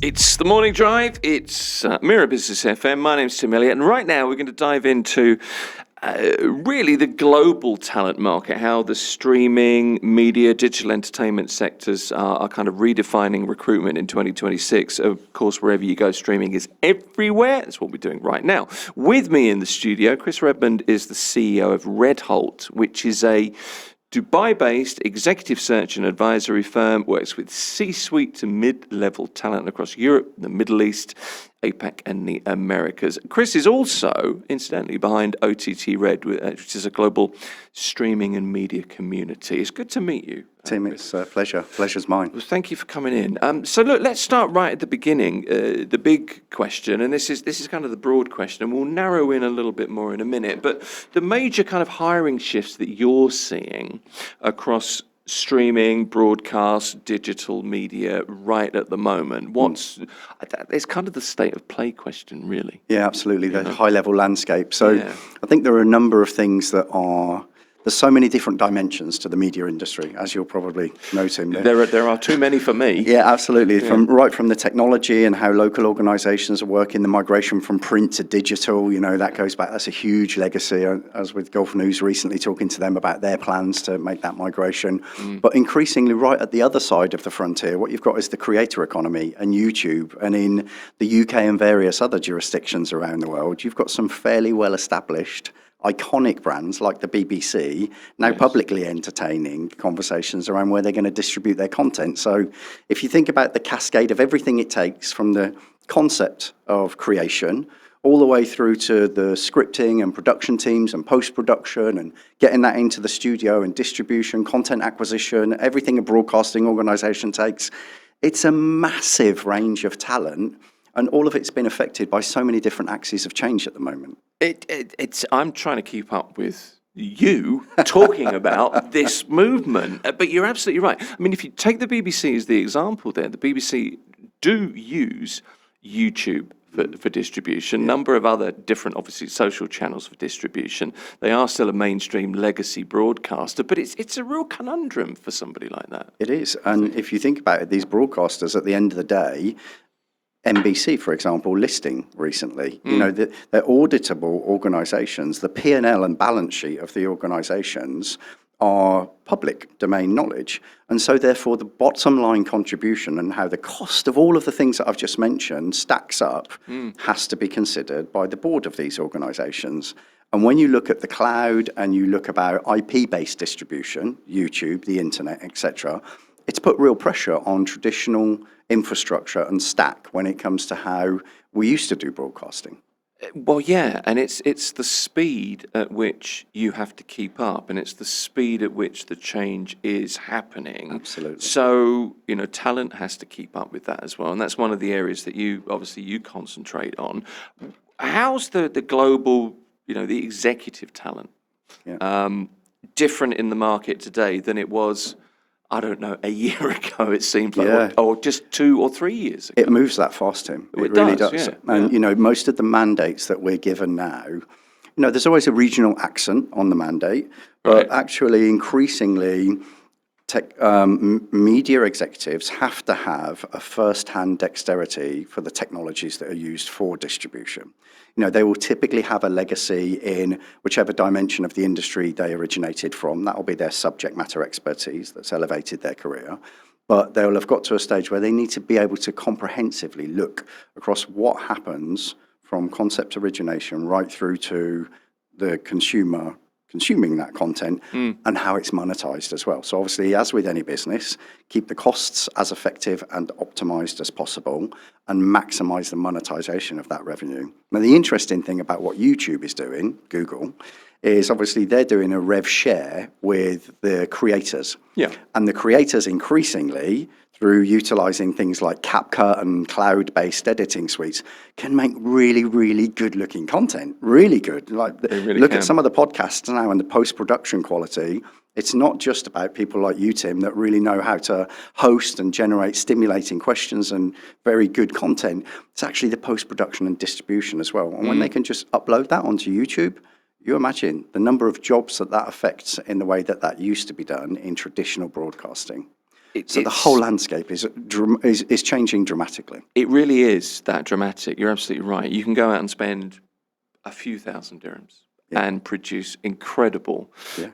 It's the morning drive. It's Mirror Business FM. My name's Tim Elliott, and right now we're going to dive into really the global talent market, how the streaming, media, digital entertainment sectors are kind of redefining recruitment in 2026. Of course, wherever you go, streaming is everywhere. That's what we're doing right now. With me in the studio, Chris Redmond is the CEO of Redholt, which is a Dubai-based executive search and advisory firm, works with C-suite to mid-level talent across Europe, the Middle East, APAC and the Americas. Chris is also, incidentally, behind OTT Red, which is a global streaming and media community. It's good to meet you. Tim, it's a pleasure. Pleasure's mine. Well, thank you for coming in. So look, let's start right at the beginning. The big question, and this is kind of the broad question, and we'll narrow in a little bit more in a minute, but the major kind of hiring shifts that you're seeing across streaming, broadcast, digital media right at the moment, it's kind of the state of play question, really. Yeah, absolutely. The high-level landscape. So I think there are a number of things there's so many different dimensions to the media industry, as you'll probably know, Tim. There are too many for me. Yeah, absolutely. Right from the technology and how local organisations are working, the migration from print to digital, that goes back. That's a huge legacy. As with Gulf News recently, talking to them about their plans to make that migration. But increasingly, right at the other side of the frontier, what you've got is the creator economy and YouTube. And in the UK and various other jurisdictions around the world, you've got some fairly well-established iconic brands like the BBC now publicly entertaining conversations around where they're going to distribute their content. So if you think about the cascade of everything it takes from the concept of creation all the way through to the scripting and production teams and post-production and getting that into the studio and distribution, content acquisition, everything a broadcasting organisation takes, it's a massive range of talent. And all of it's been affected by so many different axes of change at the moment. I'm trying to keep up with you talking about this movement, but you're absolutely right. I mean, if you take the BBC as the example there, the BBC do use YouTube for distribution, number of other different, obviously, social channels for distribution. They are still a mainstream legacy broadcaster, but it's a real conundrum for somebody like that. It is. And if you think about it, these broadcasters, at the end of the day, NBC, for example, listing recently, they're auditable organisations. The P&L and balance sheet of the organisations are public domain knowledge. And so therefore the bottom line contribution and how the cost of all of the things that I've just mentioned stacks up has to be considered by the board of these organisations. And when you look at the cloud and you look about IP-based distribution, YouTube, the internet, etc., it's put real pressure on traditional infrastructure and stack when it comes to how we used to do broadcasting. Well, yeah, and it's the speed at which you have to keep up, and it's the speed at which the change is happening. Absolutely. So, talent has to keep up with that as well, and that's one of the areas that you concentrate on. How's the global, the executive talent different in the market today than it was, I don't know, a year ago, it seemed like, or just 2 or 3 years ago? It moves that fast, Tim. It really does. Yeah, and, most of the mandates that we're given now, there's always a regional accent on the mandate, but actually increasingly media executives have to have a first-hand dexterity for the technologies that are used for distribution. They will typically have a legacy in whichever dimension of the industry they originated from. That will be their subject matter expertise that's elevated their career. But they'll have got to a stage where they need to be able to comprehensively look across what happens from concept origination right through to the consumer consuming that content and how it's monetized as well. So obviously, as with any business, keep the costs as effective and optimized as possible and maximize the monetization of that revenue. Now, the interesting thing about what YouTube is doing, Google, is obviously they're doing a rev share with the creators. Yeah. And the creators increasingly, through utilizing things like CapCut and cloud-based editing suites, can make really, really good-looking content. Really good. Like, look at some of the podcasts now and the post-production quality. It's not just about people like you, Tim, that really know how to host and generate stimulating questions and very good content. It's actually the post-production and distribution as well. And when they can just upload that onto YouTube, you imagine the number of jobs that affects in the way that used to be done in traditional broadcasting. So the whole landscape is changing dramatically. It really is that dramatic. You're absolutely right. You can go out and spend a few thousand dirhams and produce incredible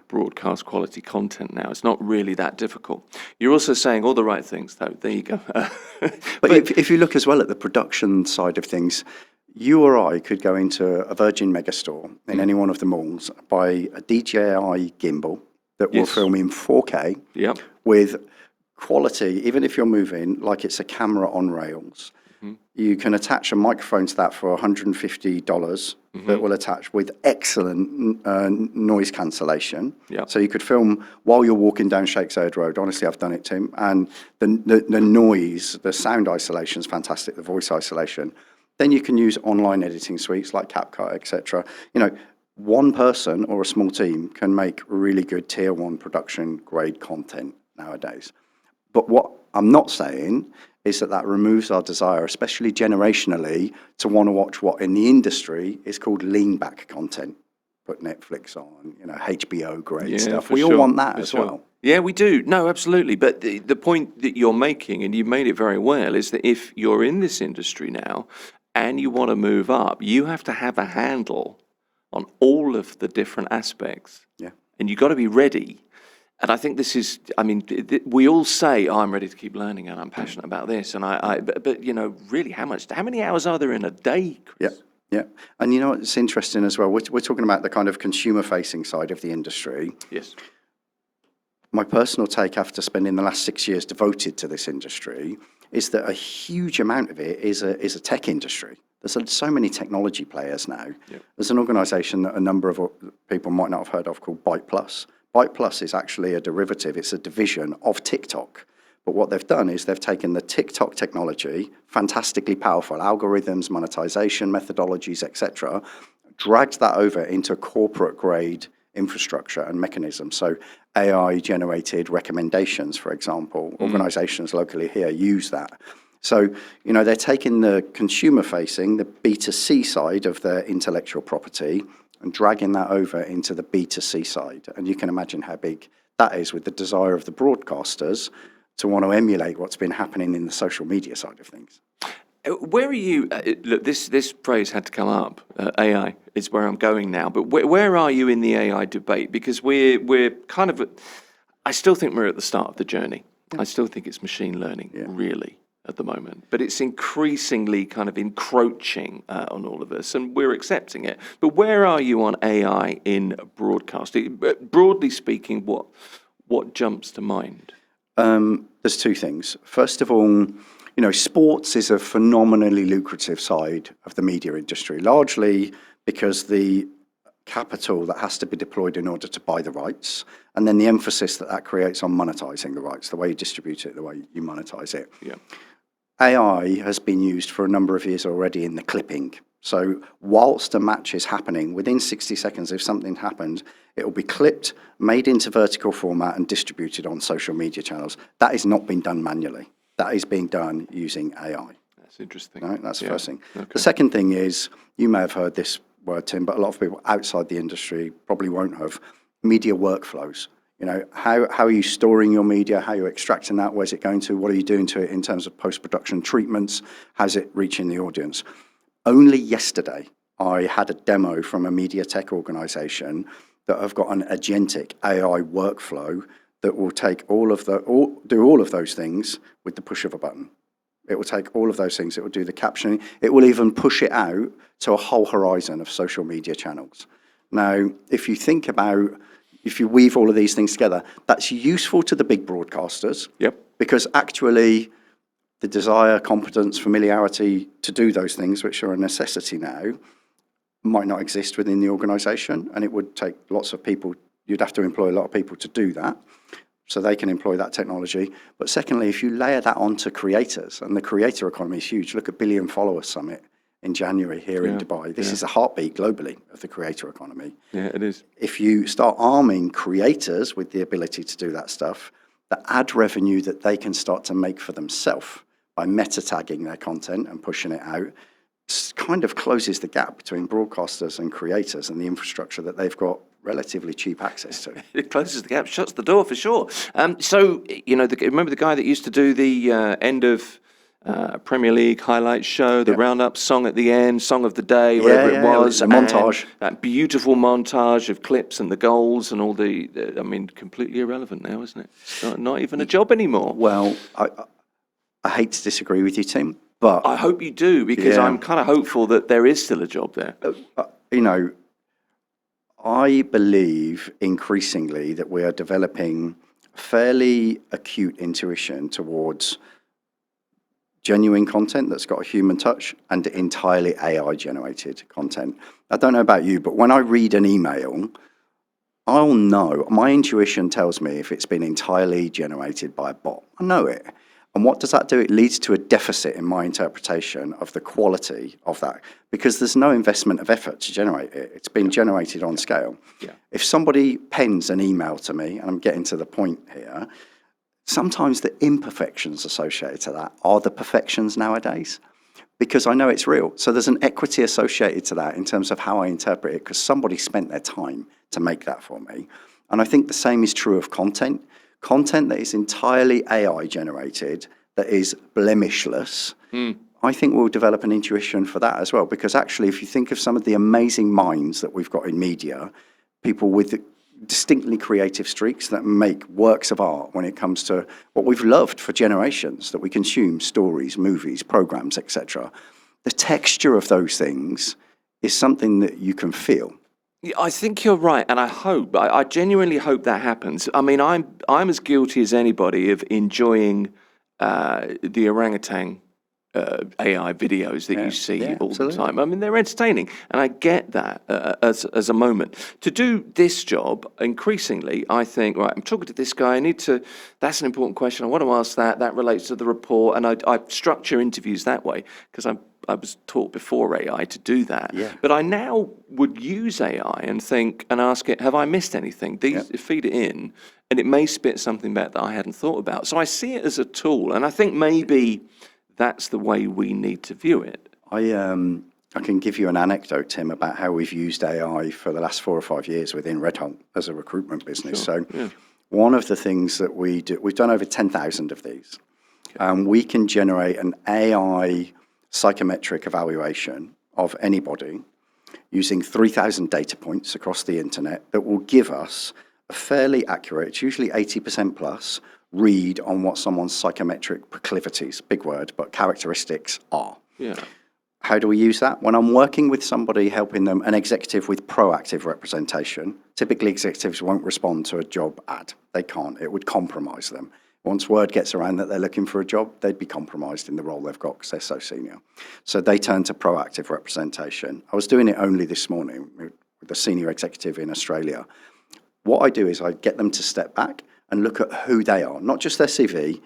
broadcast quality content now. It's not really that difficult. You're also saying all the right things, though. There you go. But if you look as well at the production side of things, you or I could go into a Virgin megastore in any one of the malls, buy a DJI gimbal that will film in 4K with quality, even if you're moving like it's a camera on rails. You can attach a microphone to that for $150 that will attach with excellent noise cancellation. So you could film while you're walking down Shakespeare Road. Honestly, I've done it, Tim. And the noise, the sound isolation is fantastic, the voice isolation. Then you can use online editing suites like CapCut, etc. You know, one person or a small team can make really good tier 1 production grade content nowadays. But what I'm not saying is that removes our desire, especially generationally, to want to watch what in the industry is called lean back content. Put Netflix on, you know, HBO grade stuff. We all want that as well. Yeah, we do. No, absolutely. But the point that you're making, and you've made it very well, is that if you're in this industry now and you want to move up, you have to have a handle on all of the different aspects. And you've got to be ready. And I think this is, I mean, we all say, oh, I'm ready to keep learning and I'm passionate about this. And but you know, really, how many hours are there in a day, Chris? Yeah. And you know what's interesting as well? We're talking about the kind of consumer-facing side of the industry. Yes. My personal take after spending the last 6 years devoted to this industry is that a huge amount of it is a tech industry. There's so many technology players now. There's an organisation that a number of people might not have heard of called Byte Plus. Byte Plus is actually a derivative, it's a division of TikTok. But what they've done is they've taken the TikTok technology, fantastically powerful algorithms, monetization methodologies, etc., dragged that over into corporate grade infrastructure and mechanisms. So AI generated recommendations, for example, organizations locally here use that. So, you know, they're taking the consumer facing, the B2C side of their intellectual property and dragging that over into the B2C side. And you can imagine how big that is with the desire of the broadcasters to want to emulate what's been happening in the social media side of things. Where are you? Look, this phrase had to come up. AI is where I'm going now. But where are you in the AI debate? Because we're kind of, I still think we're at the start of the journey. I still think it's machine learning, really, at the moment. But it's increasingly kind of encroaching on all of us, and we're accepting it. But where are you on AI in broadcasting? Broadly speaking, what jumps to mind? There's two things. First of all, you know, sports is a phenomenally lucrative side of the media industry, largely because the capital that has to be deployed in order to buy the rights, and then the emphasis that creates on monetizing the rights, the way you distribute it, the way you monetize it. AI has been used for a number of years already in the clipping. So whilst a match is happening, within 60 seconds, if something happened, it will be clipped, made into vertical format and distributed on social media channels. That is not being done manually. That is being done using AI. That's interesting. Right? That's the first thing. The second thing is, you may have heard this word, Tim, but a lot of people outside the industry probably won't have, media workflows. You know, how are you storing your media? How are you extracting that? Where's it going to? What are you doing to it in terms of post-production treatments? How's it reaching the audience? Only yesterday, I had a demo from a media tech organization that have got an agentic AI workflow that will take do all of those things with the push of a button. It will take all of those things. It will do the captioning. It will even push it out to a whole horizon of social media channels. Now, if you weave all of these things together, that's useful to the big broadcasters. Because actually, the desire, competence, familiarity to do those things, which are a necessity now, might not exist within the organization. And it would take lots of people. You'd have to employ a lot of people to do that, so they can employ that technology. But secondly, if you layer that onto creators, and the creator economy is huge. Look at Billion Follower Summit in January here in Dubai. This is a heartbeat globally of the creator economy. It is. If you start arming creators with the ability to do that stuff, the ad revenue that they can start to make for themselves by meta tagging their content and pushing it out kind of closes the gap between broadcasters and creators and the infrastructure that they've got relatively cheap access to. It closes the gap, shuts the door for sure. So, remember the guy that used to do the end of Premier League highlights show, the roundup song at the end, song of the day, whatever it was. The montage. That beautiful montage of clips and the goals and all completely irrelevant now, isn't it? It's not even a job anymore. Well, I hate to disagree with you, Tim, but I hope you do, because I'm kind of hopeful that there is still a job there. I believe increasingly that we are developing fairly acute intuition towards genuine content that's got a human touch and entirely AI-generated content. I don't know about you, but when I read an email, I'll know. My intuition tells me if it's been entirely generated by a bot. I know it. And what does that do? It leads to a deficit in my interpretation of the quality of that, because there's no investment of effort to generate it. It's been generated on scale. Yeah. If somebody pens an email to me, and I'm getting to the point here, sometimes the imperfections associated to that are the perfections nowadays, because I know it's real. So there's an equity associated to that in terms of how I interpret it, because somebody spent their time to make that for me. And I think the same is true of content. Content that is entirely AI generated, that is blemishless, I think we'll develop an intuition for that as well. Because actually, if you think of some of the amazing minds that we've got in media, people with distinctly creative streaks that make works of art when it comes to what we've loved for generations, that we consume, stories, movies, programs, etc. The texture of those things is something that you can feel. Yeah, I think you're right, and I genuinely hope that happens. I mean, I'm as guilty as anybody of enjoying the orangutan AI videos that you see all the time. I mean, they're entertaining, and I get that as a moment. To do this job, increasingly, I think, right, I'm talking to this guy, that's an important question, I want to ask that relates to the report, and I structure interviews that way, because I was taught before AI to do that. Yeah. But I now would use AI and ask it, have I missed anything? Feed it in, and it may spit something back that I hadn't thought about. So I see it as a tool, and I think maybe that's the way we need to view it. I can give you an anecdote, Tim, about how we've used AI for the last 4 or 5 years within Redholt as a recruitment business. Sure, one of the things that we do, we've done over 10,000 of these. We can generate an AI psychometric evaluation of anybody using 3,000 data points across the internet that will give us a fairly accurate, it's usually 80% plus, read on what someone's psychometric proclivities, big word, but characteristics are. Yeah. How do we use that? When I'm working with somebody, helping them, an executive with proactive representation, typically executives won't respond to a job ad. They can't. It would compromise them. Once word gets around that they're looking for a job, they'd be compromised in the role they've got because they're so senior. So they turn to proactive representation. I was doing it only this morning with a senior executive in Australia. What I do is I get them to step back and look at who they are, not just their CV.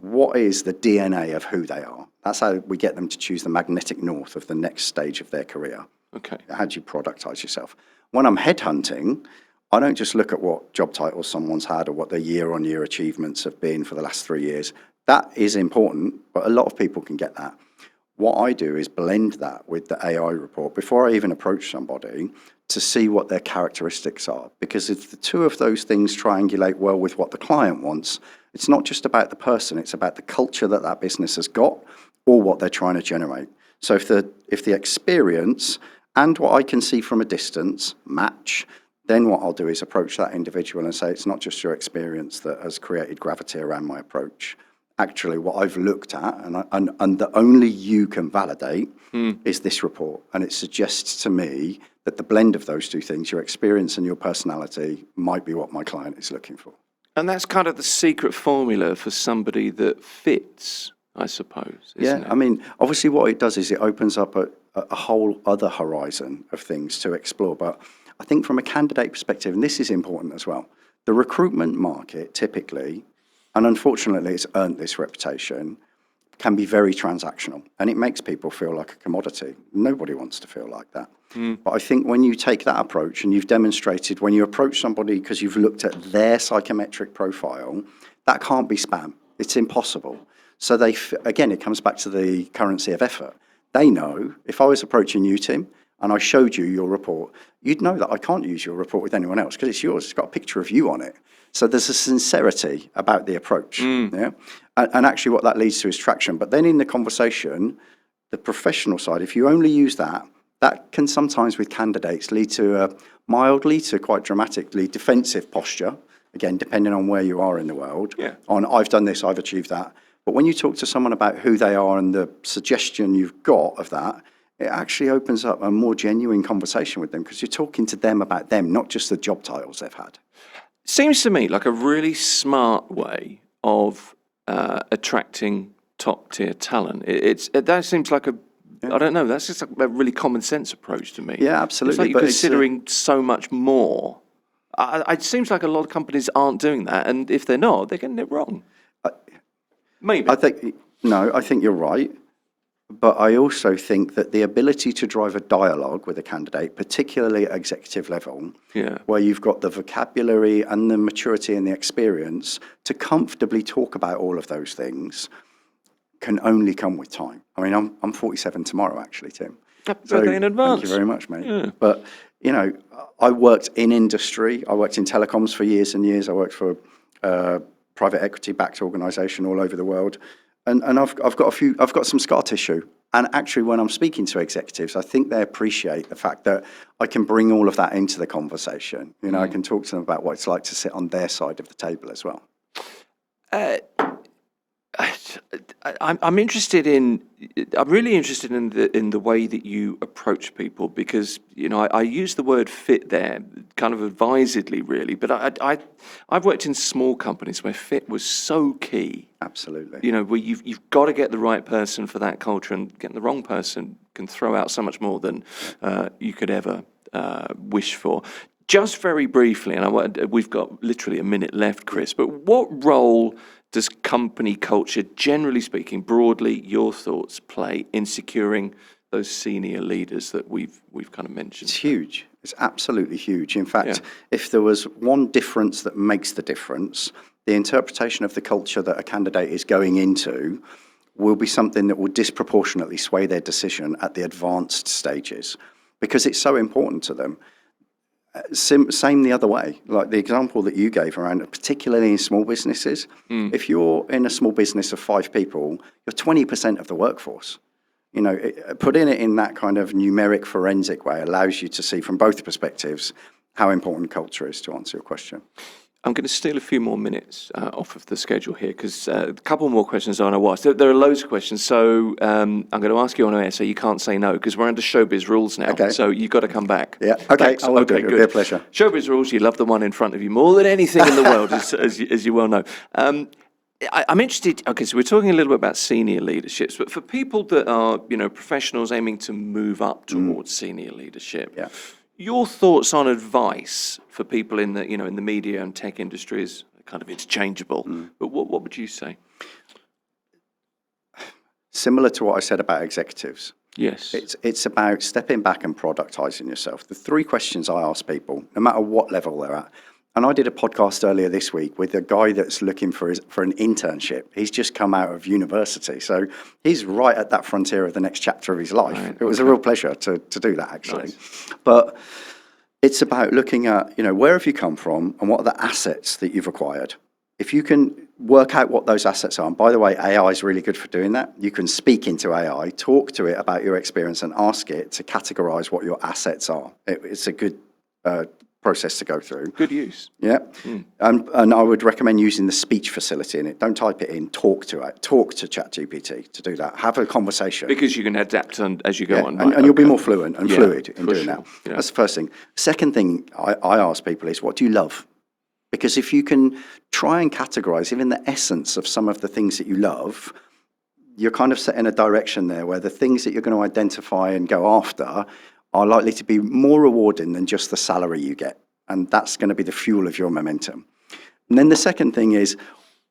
What is the DNA of who they are? That's how we get them to choose the magnetic north of the next stage of their career. Okay. How do you productize yourself? When I'm headhunting, I don't just look at what job titles someone's had or what their year-on-year achievements have been for the last 3 years. That is important, but a lot of people can get that. What I do is blend that with the AI report before I even approach somebody to see what their characteristics are. Because if the two of those things triangulate well with what the client wants, it's not just about the person, it's about the culture that that business has got or what they're trying to generate. So if the experience and what I can see from a distance match, then what I'll do is approach that individual and say, it's not just your experience that has created gravity around my approach. Actually, what I've looked at, and that only you can validate, is this report. And it suggests to me that the blend of those two things, your experience and your personality, might be what my client is looking for. And that's kind of the secret formula for somebody that fits, I suppose, isn't it? I mean, obviously what it does is it opens up a whole other horizon of things to explore. But I think from a candidate perspective, and this is important as well, the recruitment market typically, and unfortunately it's earned this reputation, can be very transactional, and it makes people feel like a commodity. Nobody wants to feel like that. But I think when you take that approach and you've demonstrated, when you approach somebody because you've looked at their psychometric profile, that can't be spam. It's impossible. So again, it comes back to the currency of effort. They know if I was approaching you, Tim, and I showed you your report, you'd know that I can't use your report with anyone else because it's yours. It's got a picture of you on it. So there's a sincerity about the approach. Yeah, and actually what that leads to is traction. But then in the conversation, the professional side, if you only use that, that can sometimes with candidates lead to a mildly to quite dramatically defensive posture, again, depending on where you are in the world, on I've done this, I've achieved that. But when you talk to someone about who they are and the suggestion you've got of that, it actually opens up a more genuine conversation with them because you're talking to them about them, not just the job titles they've had. Seems to me like a really smart way of attracting top-tier talent. That seems like I don't know, that's just a really common sense approach to me. Yeah, absolutely. It's like you're considering so much more. It seems like a lot of companies aren't doing that, and if they're not, they're getting it wrong. Maybe. I think you're right. But I also think that the ability to drive a dialogue with a candidate, particularly at executive level, where you've got the vocabulary and the maturity and the experience to comfortably talk about all of those things, can only come with time. I mean, I'm 47 tomorrow, actually, Tim. Happy birthday in advance. Thank you very much, mate. Yeah. But, you know, I worked in industry. I worked in telecoms for years and years. I worked for a private equity-backed organisation all over the world. And I've got some scar tissue. And actually, when I'm speaking to executives, I think they appreciate the fact that I can bring all of that into the conversation. You know, I can talk to them about what it's like to sit on their side of the table as well. I'm really interested in the way that you approach people because, you know, I use the word fit there kind of advisedly, really, but I've worked in small companies where fit was so key. Absolutely. You know, where you've got to get the right person for that culture, and getting the wrong person can throw out so much more than you could ever wish for. Just very briefly, and we've got literally a minute left, Chris, but what role does company culture, generally speaking, broadly, your thoughts, play in securing those senior leaders that we've kind of mentioned? It's huge. It's absolutely huge. In fact, if there was one difference that makes the difference, the interpretation of the culture that a candidate is going into will be something that will disproportionately sway their decision at the advanced stages because it's so important to them. Same the other way, like the example that you gave around, particularly in small businesses. If you're in a small business of 5 people, you're 20% of the workforce. You know, putting it in that kind of numeric forensic way allows you to see from both perspectives how important culture is, to answer your question. I'm going to steal a few more minutes off of the schedule here because a couple more questions I want to ask. There are loads of questions, so I'm going to ask you on air, so you can't say no because we're under showbiz rules now. Okay. So you've got to come back. Yeah. Okay. Thanks. I will do. It'll be a pleasure. Showbiz rules. You love the one in front of you more than anything in the world, as you well know. I'm interested. Okay, so we're talking a little bit about senior leaderships, but for people that are, you know, professionals aiming to move up towards senior leadership. Yeah. Your thoughts on advice for people in the media and tech industry is kind of interchangeable. But what would you say? Similar to what I said about executives. Yes. It's about stepping back and productizing yourself. The 3 questions I ask people, no matter what level they're at. And I did a podcast earlier this week with a guy that's looking for an internship. He's just come out of university, so he's right at that frontier of the next chapter of his life. Right, it was a real pleasure to do that, actually. Nice. But it's about looking at, you know, where have you come from and what are the assets that you've acquired? If you can work out what those assets are, and by the way, AI is really good for doing that. You can speak into AI, talk to it about your experience and ask it to categorize what your assets are. It's a good process to go through. Good use. Yeah. And I would recommend using the speech facility in it. Don't type it in, talk to it. Talk to ChatGPT to do that. Have a conversation. Because you can adapt as you go on. And you'll be more fluent and fluid in doing that. Yeah. That's the first thing. Second thing I ask people is, what do you love? Because if you can try and categorize even the essence of some of the things that you love, you're kind of set in a direction there where the things that you're going to identify and go after are likely to be more rewarding than just the salary you get. And that's going to be the fuel of your momentum. And then the second thing is,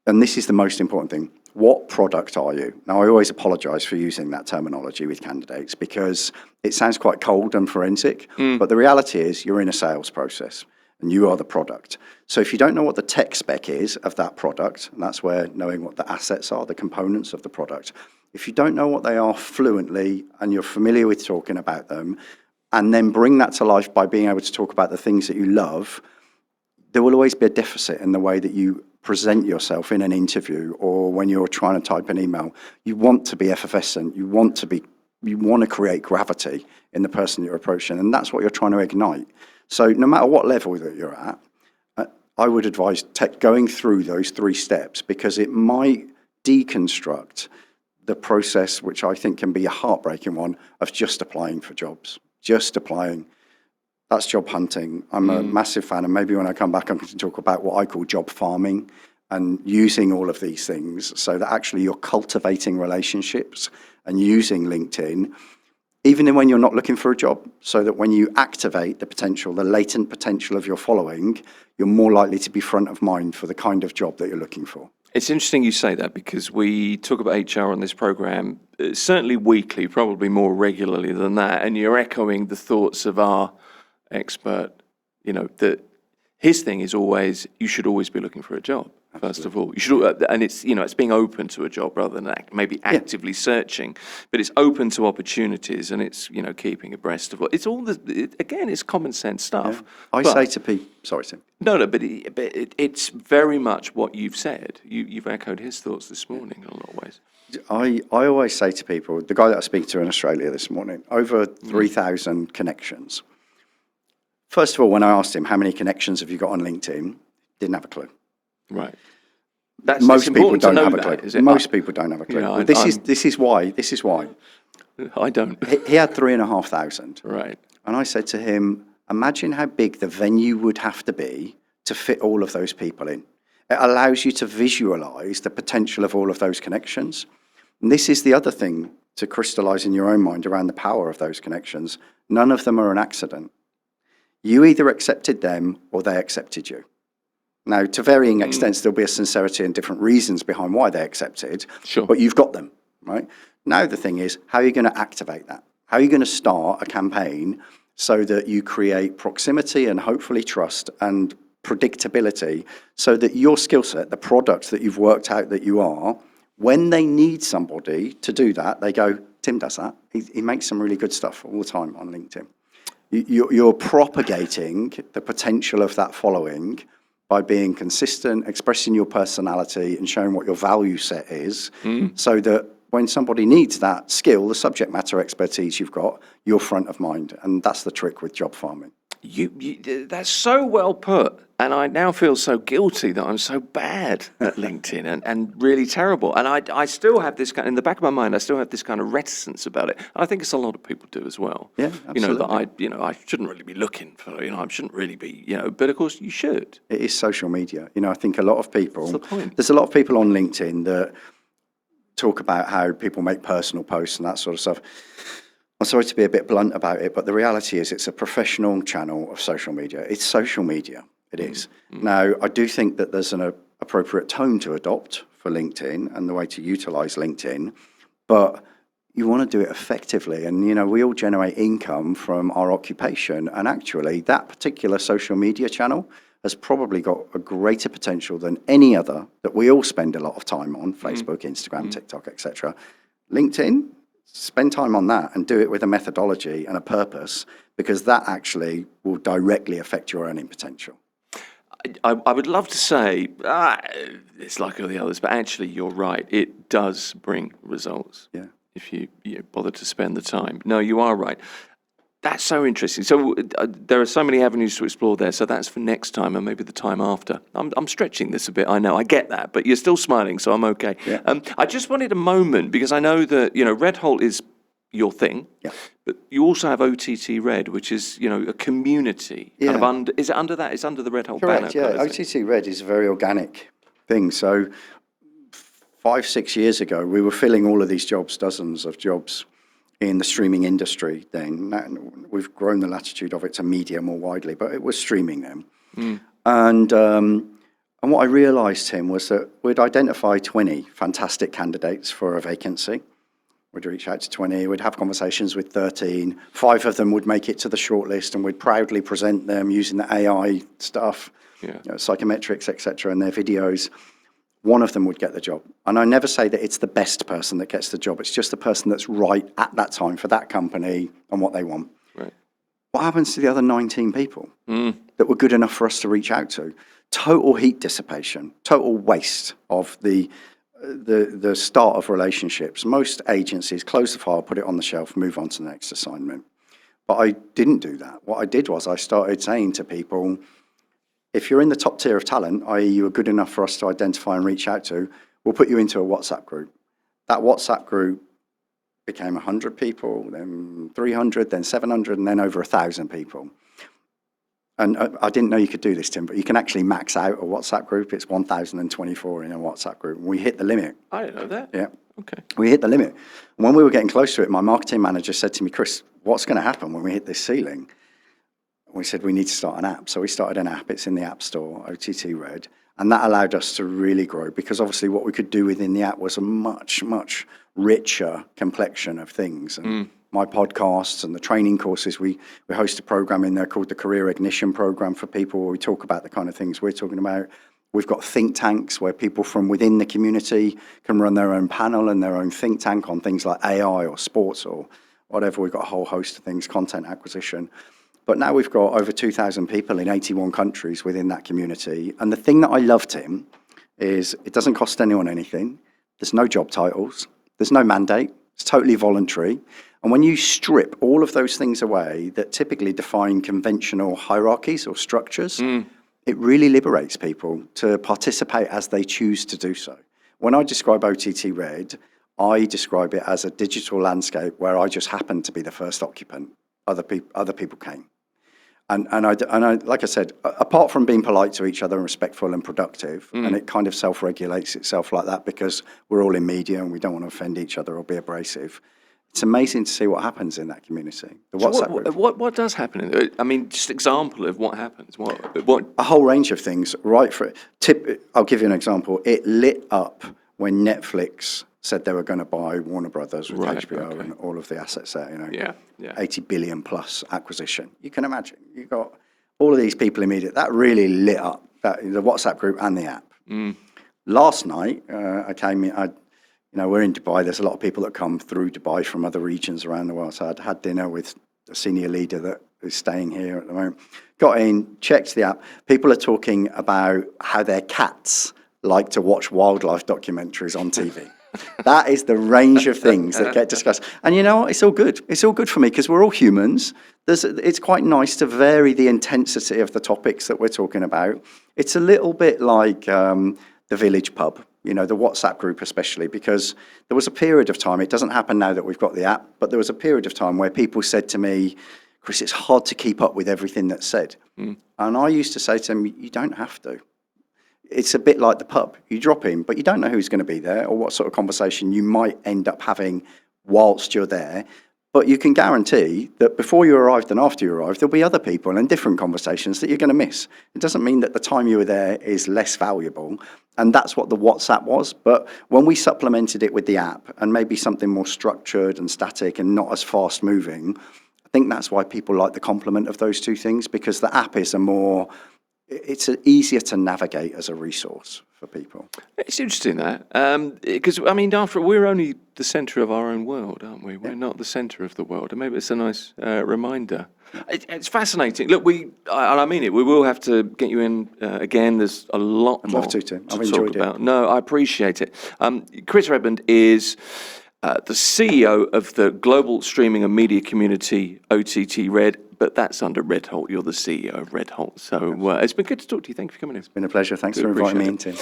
and this is the most important thing, what product are you? Now, I always apologize for using that terminology with candidates because it sounds quite cold and forensic, but the reality is you're in a sales process and you are the product. So if you don't know what the tech spec is of that product, and that's where knowing what the assets are, the components of the product, if you don't know what they are fluently and you're familiar with talking about them, and then bring that to life by being able to talk about the things that you love, there will always be a deficit in the way that you present yourself in an interview or when you're trying to type an email. You want to be effervescent. You want to create gravity in the person you're approaching, and that's what you're trying to ignite. So no matter what level that you're at, I would advise going through those 3 steps, because it might deconstruct the process, which I think can be a heartbreaking one, of just applying for jobs. Just applying. That's job hunting. I'm a massive fan, and maybe when I come back, I'm going to talk about what I call job farming, and using all of these things so that actually you're cultivating relationships and using LinkedIn, even when you're not looking for a job, so that when you activate the potential, the latent potential of your following, you're more likely to be front of mind for the kind of job that you're looking for. It's interesting you say that, because we talk about HR on this program, certainly weekly, probably more regularly than that, and you're echoing the thoughts of our expert, that his thing is always, you should always be looking for a job. First of all, you should, and it's it's being open to a job rather than maybe actively searching, but it's open to opportunities, and it's keeping abreast of what it's all. Again, it's common sense stuff. I say to people, sorry, Tim. No, but it's very much what you've said. You've echoed his thoughts this morning in a lot of ways. I always say to people, the guy that I speak to in Australia this morning, over 3,000 connections. First of all, when I asked him how many connections have you got on LinkedIn, didn't have a clue. Right. Most people don't have a clue. Is it? Most people don't have a clue. Yeah, this is why. I don't. He had 3,500. Right. And I said to him, imagine how big the venue would have to be to fit all of those people in. It allows you to visualize the potential of all of those connections. And this is the other thing to crystallize in your own mind around the power of those connections. None of them are an accident. You either accepted them or they accepted you. Now, to varying extents, there'll be a sincerity and different reasons behind why they accepted, Sure. But you've got them, right? Now, the thing is, how are you going to activate that? How are you going to start a campaign so that you create proximity and hopefully trust and predictability, so that your skill set, the product that you've worked out that you are, when they need somebody to do that, they go, Tim does that. He makes some really good stuff all the time on LinkedIn. You're propagating the potential of that following by being consistent, expressing your personality and showing what your value set is, so that when somebody needs that skill, the subject matter expertise you've got, you're front of mind. And that's the trick with job farming. That's so well put. And I now feel so guilty that I'm so bad at LinkedIn and really terrible. And I still have this in the back of my mind, I still have this kind of reticence about it. And I think it's a lot of people do as well. Yeah, absolutely. That I shouldn't really be looking for, I shouldn't really be, but of course you should. It is social media. I think a lot of people, What's the point? There's a lot of people on LinkedIn that talk about how people make personal posts and that sort of stuff. I'm sorry to be a bit blunt about it, but the reality is it's a professional channel of social media. It's social media. It is. Now, I do think that there's an appropriate tone to adopt for LinkedIn and the way to utilize LinkedIn, but you want to do it effectively. And, we all generate income from our occupation. And actually, that particular social media channel has probably got a greater potential than any other that we all spend a lot of time on, Facebook, Instagram, TikTok, etc. LinkedIn, spend time on that and do it with a methodology and a purpose, because that actually will directly affect your earning potential. I would love to say, it's like all the others, but actually you're right. It does bring results. Yeah. If you bother to spend the time. No, you are right. That's so interesting. So there are so many avenues to explore there. So that's for next time and maybe the time after. I'm stretching this a bit. I know, I get that, but you're still smiling, so I'm okay. Yeah. I just wanted a moment, because I know that, Redholt is your thing, Yeah. but you also have OTT Red, which is, a community. Yeah. Kind of under, is it under that? It's under the Redholt banner. Correct, yeah. kind of thing. OTT Red is a very organic thing. So 5-6 years ago, we were filling all of these jobs, dozens of jobs in the streaming industry then. Now, we've grown the latitude of it to media more widely, but it was streaming then. And what I realised, Tim, was that we'd identify 20 fantastic candidates for a vacancy. We'd reach out to 20, we'd have conversations with 13, 5 of them would make it to the shortlist, and we'd proudly present them using the AI stuff, psychometrics, etc., and their videos. One of them would get the job. And I never say that it's the best person that gets the job. It's just the person that's right at that time for that company and what they want. Right. What happens to the other 19 people that were good enough for us to reach out to? Total heat dissipation, total waste of the start of relationships. Most agencies close the file, put it on the shelf, move on to the next assignment. But I didn't do that. What I did was I started saying to people, if you're in the top tier of talent, i.e. you are good enough for us to identify and reach out to, we'll put you into a WhatsApp group. That WhatsApp group became 100 people, then 300, then 700, and then over 1,000 people. And I didn't know you could do this, Tim, but you can actually max out a WhatsApp group. It's 1,024 in a WhatsApp group. We hit the limit. I didn't know that. Yeah. Okay. We hit the limit. And when we were getting close to it, my marketing manager said to me, Chris, what's going to happen when we hit this ceiling? We said, we need to start an app. So we started an app. It's in the App Store, OTT Red. And that allowed us to really grow because obviously what we could do within the app was a much, much richer complexion of things. And my podcasts and the training courses, we host a program in there called the Career Ignition Program for people where we talk about the kind of things we're talking about. We've got think tanks where people from within the community can run their own panel and their own think tank on things like AI or sports or whatever. We've got a whole host of things, content acquisition. But now we've got over 2,000 people in 81 countries within that community. And the thing that I love, Tim, is it doesn't cost anyone anything. There's no job titles. There's no mandate. It's totally voluntary. And when you strip all of those things away that typically define conventional hierarchies or structures, it really liberates people to participate as they choose to do so. When I describe OTT Red, I describe it as a digital landscape where I just happened to be the first occupant. Other people came. And I, like I said, apart from being polite to each other and respectful and productive, and it kind of self-regulates itself like that because we're all in media and we don't want to offend each other or be abrasive. It's amazing to see what happens in that community. The WhatsApp group. What does happen? I mean, just example of what happens. What? A whole range of things. Right for I'll give you an example. It lit up when Netflix said they were going to buy Warner Brothers with HBO and all of the assets there. You know, 80 billion plus acquisition. You can imagine. You got all of these people immediately. That really lit up the WhatsApp group and the app. Last night, I came in. We're in Dubai. There's a lot of people that come through Dubai from other regions around the world. So I'd had dinner with a senior leader that is staying here at the moment. Got in, checked the app. People are talking about how their cats like to watch wildlife documentaries on TV. That is the range of things that get discussed. And you know what? It's all good. It's all good for me because we're all humans. It's quite nice to vary the intensity of the topics that we're talking about. It's a little bit like the village pub. The WhatsApp group especially, because there was a period of time, it doesn't happen now that we've got the app, but there was a period of time where people said to me, Chris, it's hard to keep up with everything that's said. And I used to say to them, you don't have to. It's a bit like the pub. You drop in, but you don't know who's going to be there or what sort of conversation you might end up having whilst you're there. But you can guarantee that before you arrived and after you arrived, there'll be other people and different conversations that you're going to miss. It doesn't mean that the time you were there is less valuable. And that's what the WhatsApp was. But when we supplemented it with the app and maybe something more structured and static and not as fast moving, I think that's why people like the complement of those two things, because the app is it's easier to navigate as a resource for people. It's interesting that, because, I mean, after all, we're only the centre of our own world, aren't we? We're not the centre of the world, and maybe it's a nice reminder. It's fascinating. Look, and I mean it, we will have to get you in again. There's a lot more to Tim. I've talk enjoyed about. it. No, I appreciate it. Chris Redmond is the CEO of the global streaming and media community, OTT Red, but that's under Redholt. You're the CEO of Redholt. So it's been good to talk to you. Thank you for coming in. It's been a pleasure. Thanks for inviting me in, Tim.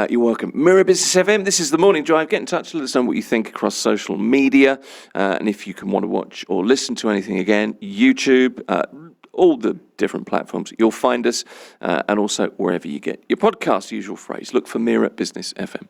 You're welcome. Mirror Business FM, this is The Morning Drive. Get in touch. Let us know what you think across social media. And if you can want to watch or listen to anything again, YouTube, all the different platforms, you'll find us. And also wherever you get your podcast, usual phrase, look for Mirror Business FM.